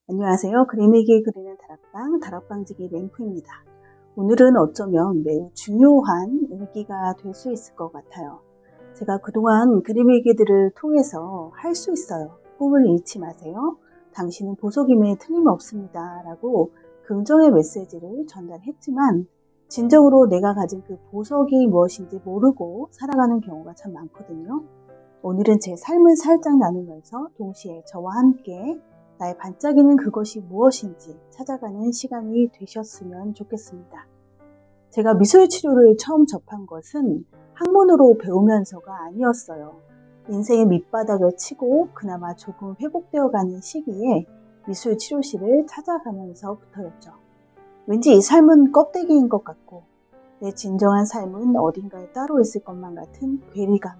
안녕하세요. 그림일기 그리는 다락방지기 램프입니다. 오늘은 어쩌면 매우 중요한 일기가 될 수 있을 것 같아요. 제가 그동안 그림일기들을 통해서 할 수 있어요. 꿈을 잃지 마세요. 당신은 보석임에 틀림없습니다. 라고 긍정의 메시지를 전달했지만 진정으로 내가 가진 그 보석이 무엇인지 모르고 살아가는 경우가 참 많거든요. 오늘은 제 삶을 살짝 나누면서 동시에 저와 함께 나의 반짝이는 그것이 무엇인지 찾아가는 시간이 되셨으면 좋겠습니다. 제가 미술 치료를 처음 접한 것은 학문으로 배우면서가 아니었어요. 인생의 밑바닥을 치고 그나마 조금 회복되어가는 시기에 미술 치료실을 찾아가면서부터였죠. 왠지 이 삶은 껍데기인 것 같고 내 진정한 삶은 어딘가에 따로 있을 것만 같은 괴리감,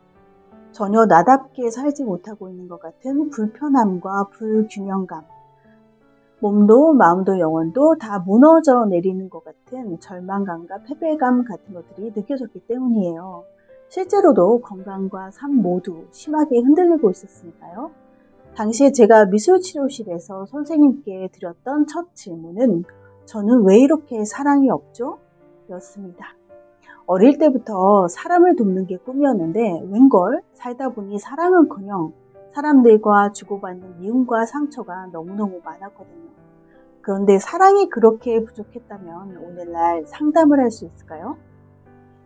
전혀 나답게 살지 못하고 있는 것 같은 불편함과 불균형감, 몸도 마음도 영혼도 다 무너져 내리는 것 같은 절망감과 패배감 같은 것들이 느껴졌기 때문이에요. 실제로도 건강과 삶 모두 심하게 흔들리고 있었으니까요. 당시에 제가 미술치료실에서 선생님께 드렸던 첫 질문은 저는 왜 이렇게 사랑이 없죠? 였습니다. 어릴 때부터 사람을 돕는 게 꿈이었는데 웬걸 살다 보니 사랑은커녕 사람들과 주고받는 미움과 상처가 너무너무 많았거든요. 그런데 사랑이 그렇게 부족했다면 오늘날 상담을 할 수 있을까요?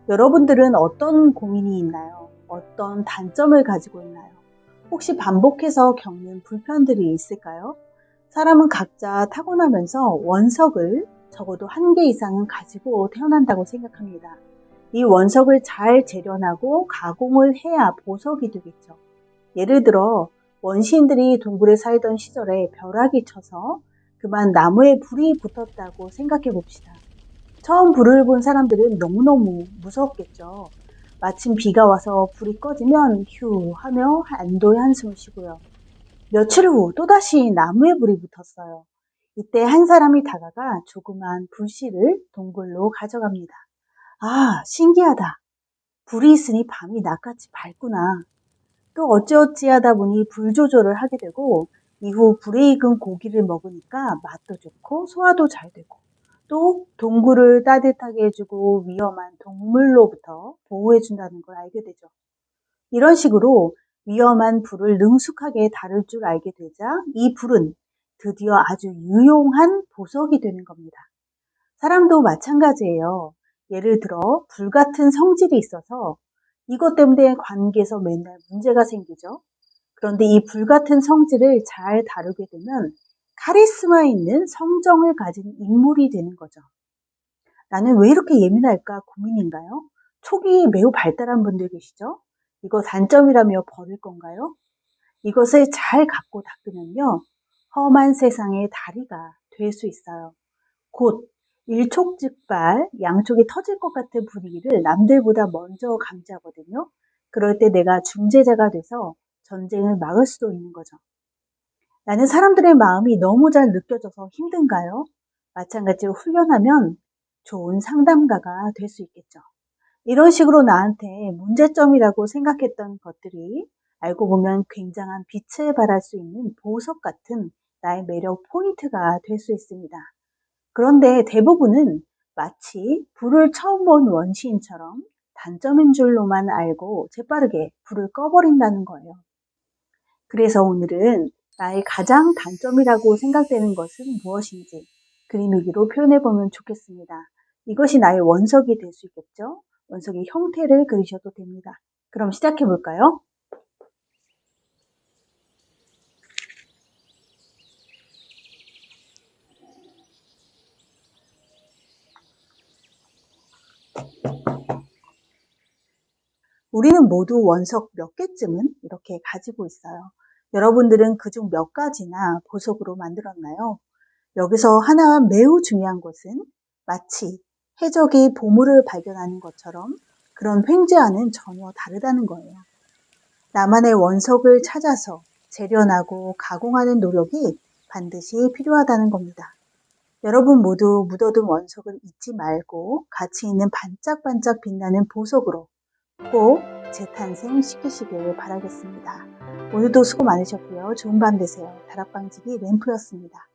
여러분들은 어떤 고민이 있나요? 어떤 단점을 가지고 있나요? 혹시 반복해서 겪는 불편들이 있을까요? 사람은 각자 타고나면서 원석을 적어도 한 개 이상은 가지고 태어난다고 생각합니다. 이 원석을 잘 재련하고 가공을 해야 보석이 되겠죠. 예를 들어 원시인들이 동굴에 살던 시절에 벼락이 쳐서 그만 나무에 불이 붙었다고 생각해 봅시다. 처음 불을 본 사람들은 너무너무 무서웠겠죠. 마침 비가 와서 불이 꺼지면 휴 하며 안도의 한숨을 쉬고요. 며칠 후 또다시 나무에 불이 붙었어요. 이때 한 사람이 다가가 조그만 불씨를 동굴로 가져갑니다. 아, 신기하다. 불이 있으니 밤이 낮같이 밝구나. 또 어찌어찌 하다 보니 불 조절을 하게 되고 이후 불에 익은 고기를 먹으니까 맛도 좋고 소화도 잘 되고 또 동굴을 따뜻하게 해주고 위험한 동물로부터 보호해준다는 걸 알게 되죠. 이런 식으로 위험한 불을 능숙하게 다룰 줄 알게 되자 이 불은 드디어 아주 유용한 보석이 되는 겁니다. 사람도 마찬가지예요. 예를 들어 불 같은 성질이 있어서 이것 때문에 관계에서 맨날 문제가 생기죠. 그런데 이 불 같은 성질을 잘 다루게 되면 카리스마 있는 성정을 가진 인물이 되는 거죠. 나는 왜 이렇게 예민할까 고민인가요? 촉이 매우 발달한 분들 계시죠? 이거 단점이라며 버릴 건가요? 이것을 잘 갖고 닦으면요. 험한 세상의 다리가 될 수 있어요. 곧 일촉즉발 양쪽이 터질 것 같은 분위기를 남들보다 먼저 감지하거든요. 그럴 때 내가 중재자가 돼서 전쟁을 막을 수도 있는 거죠. 나는 사람들의 마음이 너무 잘 느껴져서 힘든가요? 마찬가지로 훈련하면 좋은 상담가가 될 수 있겠죠. 이런 식으로 나한테 문제점이라고 생각했던 것들이 알고 보면 굉장한 빛을 발할 수 있는 보석 같은 나의 매력 포인트가 될 수 있습니다. 그런데 대부분은 마치 불을 처음 본 원시인처럼 단점인 줄로만 알고 재빠르게 불을 꺼버린다는 거예요. 그래서 오늘은 나의 가장 단점이라고 생각되는 것은 무엇인지 그림일기로 표현해보면 좋겠습니다. 이것이 나의 원석이 될 수 있겠죠? 원석의 형태를 그리셔도 됩니다. 그럼 시작해볼까요? 우리는 모두 원석 몇 개쯤은 이렇게 가지고 있어요. 여러분들은 그중 몇 가지나 보석으로 만들었나요? 여기서 하나 매우 중요한 것은 마치 해적이 보물을 발견하는 것처럼 그런 횡재와는 전혀 다르다는 거예요. 나만의 원석을 찾아서 재련하고 가공하는 노력이 반드시 필요하다는 겁니다. 여러분 모두 묻어둔 원석을 잊지 말고 가치 있는 반짝반짝 빛나는 보석으로 꼭 재탄생시키시길 바라겠습니다. 오늘도 수고 많으셨고요. 좋은 밤 되세요. 다락방지기 램프였습니다.